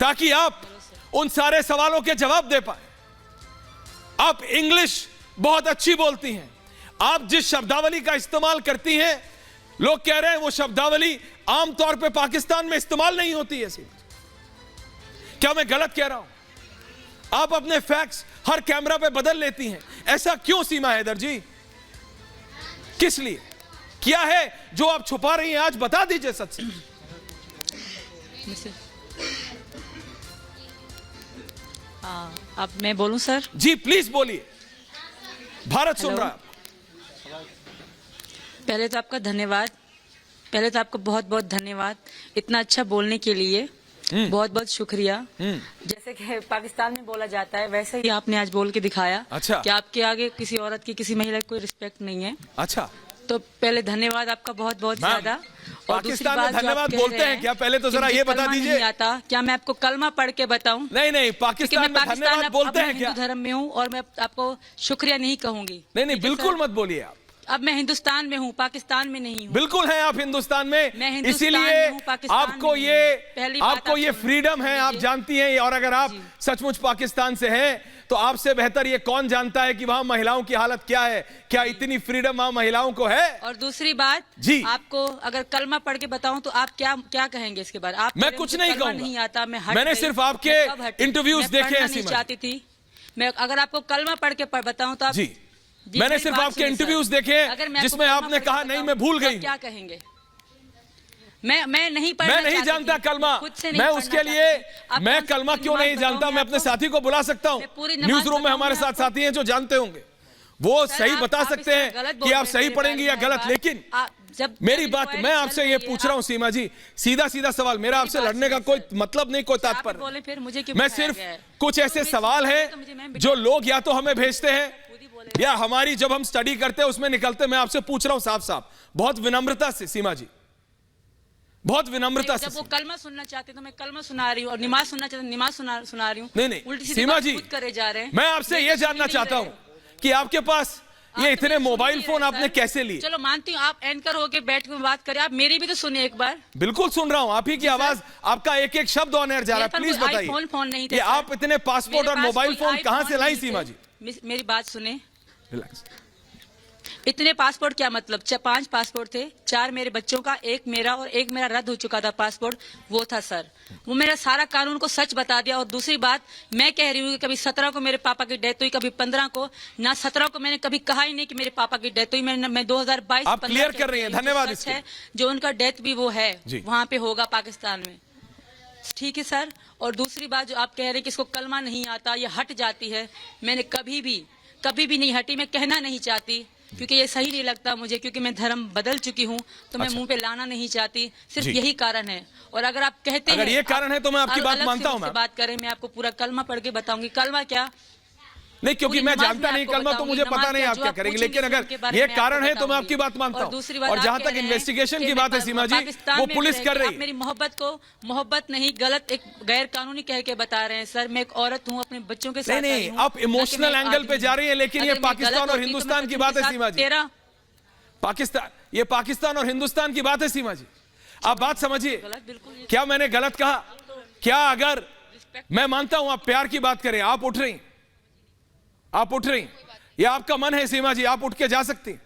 ताकि आप उन सारे सवालों के जवाब दे पाए। आप इंग्लिश बहुत अच्छी बोलती हैं, आप जिस शब्दावली का इस्तेमाल करती हैं, लोग कह रहे हैं वो शब्दावली आमतौर पे पाकिस्तान में इस्तेमाल नहीं होती है। क्या मैं गलत कह रहा हूं? आप अपने फैक्ट्स हर कैमरा पे बदल लेती हैं, ऐसा क्यों सीमा हैदर जी? किस लिए? क्या है जो आप छुपा रही हैं? आज बता दीजिए सच से। अब मैं बोलूं सर? जी प्लीज बोलिए, भारत सुन रहा है। पहले तो आपका धन्यवाद, पहले तो आपको बहुत बहुत धन्यवाद इतना अच्छा बोलने के लिए, बहुत बहुत शुक्रिया। जैसे कि पाकिस्तान में बोला जाता है वैसे ही आपने आज बोल के दिखाया। अच्छा। कि आपके आगे किसी औरत की, किसी महिला की कोई रिस्पेक्ट नहीं है। अच्छा, तो पहले धन्यवाद आपका बहुत बहुत ज्यादा। और पाकिस्तान में धन्यवाद बोलते हैं क्या? पहले तो जरा ये बता दीजिए। नहीं आता क्या? मैं आपको कलमा पढ़ के बताऊं? नहीं, पाकिस्तान में धन्यवाद बोलते हैं क्या? हिंदू धर्म में हूँ और मैं आपको शुक्रिया नहीं कहूंगी। नहीं, बिल्कुल मत बोलिए आप। अब मैं हिंदुस्तान में हूँ, पाकिस्तान में नहीं हूँ। बिल्कुल है आप हिंदुस्तान में, इसीलिए आपको ये फ्रीडम है, आप जानती हैं। और अगर आप सचमुच पाकिस्तान से हैं तो आपसे बेहतर ये कौन जानता है कि वहां महिलाओं की हालत क्या है? क्या इतनी फ्रीडम वहां महिलाओं को है? और दूसरी बात जी, आपको अगर कलमा पढ़ के बताऊं तो आप क्या कहेंगे इसके बारे? आप मैं कुछ नहीं कहूंगा, नहीं आता। मैंने सिर्फ आपके इंटरव्यूज देखे हैं। चाहती थी मैं, अगर आपको कलमा पढ़ के बताऊं तो आप जी, मैंने सिर्फ आपके इंटरव्यूज देखे हैं जिसमें आपने कहा नहीं मैं भूल गई। क्या कहेंगे? मैं नहीं पढ़ना, मैं नहीं जानता कलमा, मैं उसके लिए मैं कलमा क्यों नहीं जानता? मैं अपने साथी को बुला सकता हूँ, न्यूज रूम में हमारे साथ साथी हैं जो जानते होंगे, वो सही बता सकते हैं कि आप सही पढ़ेंगे या गलत। लेकिन मेरी बात, मैं आपसे ये पूछ रहा हूँ सीमा जी, सीधा सीधा सवाल, मेरा आपसे लड़ने का कोई मतलब नहीं, कोई तात्पर्य। मैं सिर्फ कुछ ऐसे सवाल हैं जो लोग या तो हमें भेजते हैं या हमारी जब हम स्टडी करते हैं उसमें निकलते। मैं आपसे पूछ रहा हूं साफ साफ, बहुत विनम्रता से सीमा जी, बहुत विनम्रता से। जब वो कलमा सुनना चाहते तो मैं कलमा सुना रही हूँ, और नमाज सुनना चाहते नमाज सुना रही हूँ। नहीं उल्टी सीमा जी, करे जा रहे हैं। मैं आपसे ये जानना चाहता हूँ कि आपके पास ये इतने मोबाइल फोन आपने कैसे लिए? चलो मानती हूँ आप एंकर होके बैठ के बात करें, आप मेरी भी तो सुनिए एक बार। बिल्कुल सुन रहा हूँ, आप ही की आवाज, आपका एक एक शब्द ऑन एयर जा रहा है। प्लीज बताइए, फोन नहीं थे, आप इतने पासपोर्ट और मोबाइल फोन कहाँ से लाई सीमा जी? मेरी बात सुने, रिलैक्स। इतने पासपोर्ट क्या मतलब? 5 पासपोर्ट थे, 4 मेरे बच्चों का, 1 मेरा, और 1 मेरा रद्द हो चुका था पासपोर्ट, वो था सर। वो मेरा सारा कानून को सच बता दिया। और दूसरी बात मैं कह रही हूँ कि कभी 17 को मेरे पापा की डेथ हुई, कभी 15 को, ना 17 को मैंने कभी कहा ही नहीं कि मेरे पापा की डेथ हुई। मैं 2022 आप क्लियर कर रही हैं, धन्यवाद। है जो उनका डेथ भी वो है वहाँ पे होगा पाकिस्तान में, ठीक है सर। और दूसरी बात जो आप कह रहे हैं कि इसको कलमा नहीं आता, ये हट जाती है, मैंने कभी भी नहीं हटी। मैं कहना नहीं चाहती क्योंकि ये सही नहीं लगता मुझे, क्योंकि मैं धर्म बदल चुकी हूँ, तो मैं मुंह पे लाना नहीं चाहती, सिर्फ यही कारण है। और अगर आप कहते हैं, अगर ये कारण है तो मैं आपकी बात मानता हूँ। बात करें, मैं आपको पूरा कलमा पढ़ के बताऊंगी। कलमा क्या? नहीं, क्योंकि मैं जानता नहीं कलमा, तो मुझे पता नहीं आप क्या करेंगे। लेकिन अगर ये कारण है तो मैं आपकी बात मानता हूँ। और जहां तक इन्वेस्टिगेशन की बात है सीमा जी, वो पुलिस कर रही है। मेरी मोहब्बत को मोहब्बत नहीं, गलत एक गैर कानूनी कह के बता रहे हैं सर। मैं एक औरत हूँ, अपने बच्चों के साथ। नहीं, आप इमोशनल एंगल पे जा रही है, लेकिन ये पाकिस्तान और हिंदुस्तान की बात है सीमा जी। ये पाकिस्तान और हिंदुस्तान की बात है सीमा जी, आप बात समझिए। क्या मैंने गलत कहा? क्या अगर मैं मानता हूं आप प्यार की बात करें, आप उठ रही, ये आपका मन है सीमा जी, आप उठ के जा सकती हैं।